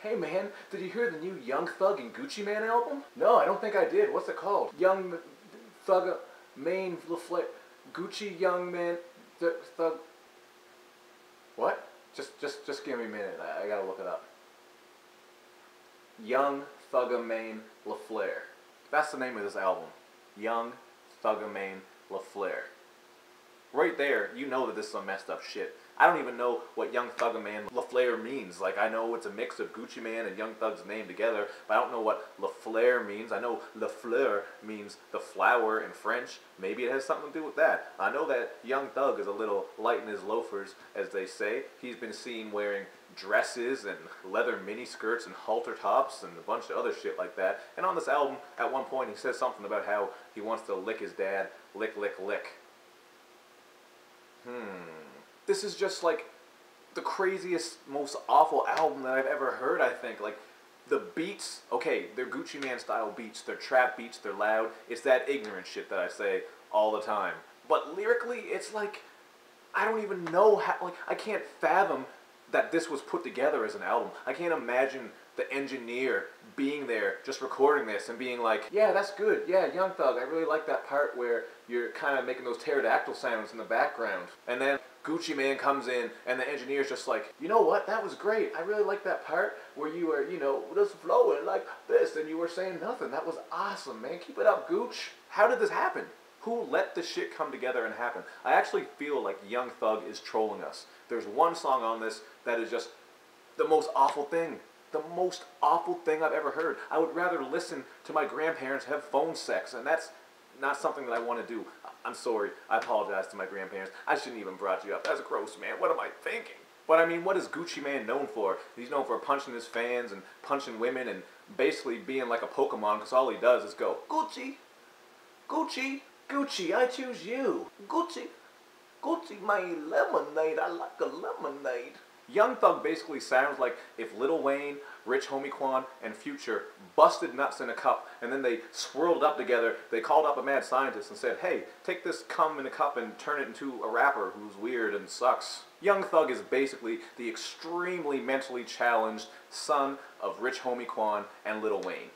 Hey man, did you hear the new Young Thug and Gucci Mane album? No, I don't think I did. What's it called? Young Thugga Mane LaFleur Gucci Young Man Thug. What? Just give me a minute. I gotta look it up. Young Thugga Mane LaFleur. That's the name of this album. Young Thugga Mane LaFleur. Right there, you know that this is some messed up shit. I don't even know what Young Thugga Mane LaFleur means. Like, I know it's a mix of Gucci Mane and Young Thug's name together, but I don't know what LaFleur means. I know LaFleur means the flower in French. Maybe it has something to do with that. I know that Young Thug is a little light in his loafers, as they say. He's been seen wearing dresses and leather miniskirts and halter tops and a bunch of other shit like that. And on this album, at one point, he says something about how he wants to lick his dad, lick, lick, lick. This is just like the craziest, most awful album that I've ever heard, I think. Like, the beats, okay, they're Gucci Mane style beats, they're trap beats, they're loud. It's that ignorant shit that I say all the time. But lyrically, it's like, I don't even know how, like, I can't fathom that this was put together as an album. I can't imagine the engineer being there, just recording this and being like, yeah, that's good, yeah, Young Thug, I really like that part where you're kind of making those pterodactyl sounds in the background. And then Gucci Mane comes in and the engineer's just like, you know what, that was great, I really like that part where you were, you know, just flowing like this and you were saying nothing. That was awesome, man, keep it up, Gooch. How did this happen? Who let this shit come together and happen? I actually feel like Young Thug is trolling us. There's one song on this that is just the most awful thing. The most awful thing I've ever heard. I would rather listen to my grandparents have phone sex, and that's not something that I want to do. I'm sorry. I apologize to my grandparents. I shouldn't even brought you up. That's gross, man. What am I thinking? But I mean, what is Gucci Mane known for? He's known for punching his fans and punching women and basically being like a Pokemon, because all he does is go, Gucci, Gucci, Gucci, I choose you. Gucci, Gucci, my lemonade, I like a lemonade. Young Thug basically sounds like if Lil Wayne, Rich Homie Quan, and Future busted nuts in a cup and then they swirled up together, they called up a mad scientist and said, hey, take this cum in a cup and turn it into a rapper who's weird and sucks. Young Thug is basically the extremely mentally challenged son of Rich Homie Quan and Lil Wayne.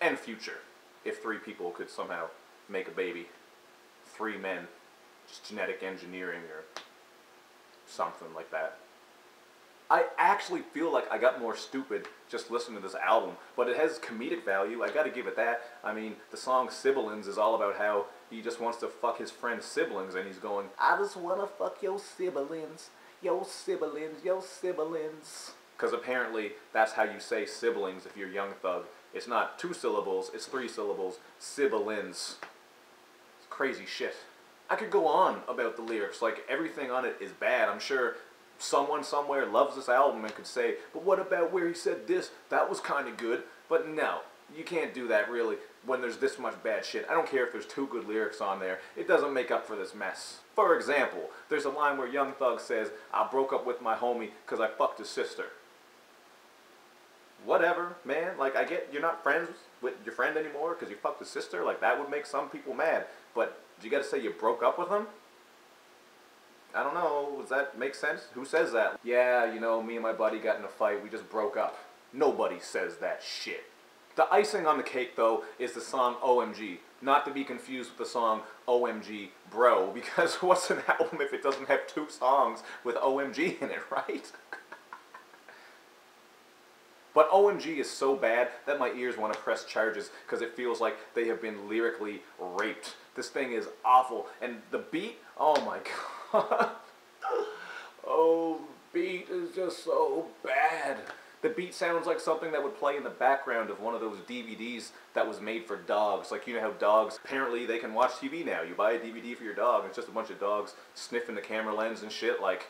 And Future, if three people could somehow make a baby. Three men, just genetic engineering or something like that. I actually feel like I got more stupid just listening to this album, but it has comedic value, I gotta give it that. I mean, the song Siblings is all about how he just wants to fuck his friend's siblings, and he's going, I just wanna fuck your siblings, your siblings, your siblings. Because apparently, that's how you say siblings if you're Young Thug. It's not 2 syllables, it's 3 syllables, siblings. It's crazy shit. I could go on about the lyrics, like everything on it is bad. I'm sure someone somewhere loves this album and could say, but what about where he said this? That was kind of good. But no, you can't do that really when there's this much bad shit. I don't care if there's 2 good lyrics on there. It doesn't make up for this mess. For example, there's a line where Young Thug says, I broke up with my homie because I fucked his sister. Whatever, man. Like, I get you're not friends with your friend anymore because you fucked his sister. Like, that would make some people mad. But you gotta say you broke up with him? I don't know, does that make sense? Who says that? Yeah, you know, me and my buddy got in a fight, we just broke up. Nobody says that shit. The icing on the cake, though, is the song OMG. Not to be confused with the song OMG Bro, because what's an album if it doesn't have 2 songs with OMG in it, right? But OMG is so bad that my ears want to press charges because it feels like they have been lyrically raped. This thing is awful. And the beat, oh my god. Oh, beat is just so bad. The beat sounds like something that would play in the background of one of those DVDs that was made for dogs. Like, you know how dogs, apparently they can watch TV now. You buy a DVD for your dog, and it's just a bunch of dogs sniffing the camera lens and shit, like...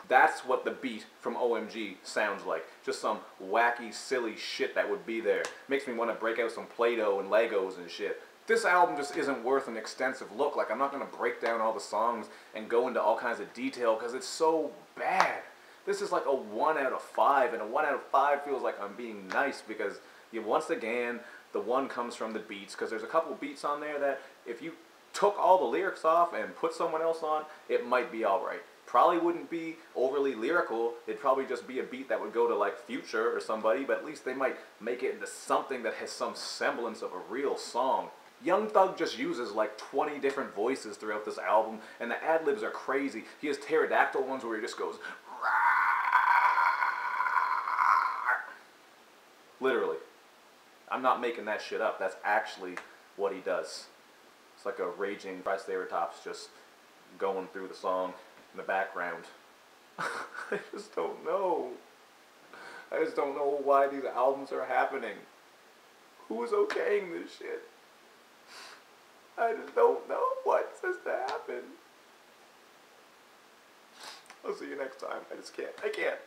That's what the beat from OMG sounds like. Just some wacky, silly shit that would be there. Makes me want to break out some Play-Doh and Legos and shit. This album just isn't worth an extensive look. Like, I'm not going to break down all the songs and go into all kinds of detail because it's so bad. This is like a 1 out of 5, and a 1 out of 5 feels like I'm being nice because, once again, the 1 comes from the beats, because there's a couple beats on there that if you took all the lyrics off and put someone else on, it might be alright. Probably wouldn't be overly lyrical. It'd probably just be a beat that would go to like Future or somebody, but at least they might make it into something that has some semblance of a real song. Young Thug just uses like 20 different voices throughout this album, and the ad-libs are crazy. He has pterodactyl ones where he just goes, literally. I'm not making that shit up. That's actually what he does. It's like a raging Triceratops just going through the song in the background. I just don't know. I just don't know why these albums are happening. Who is okaying this shit? I just don't know what's supposed to happen. I'll see you next time. I can't.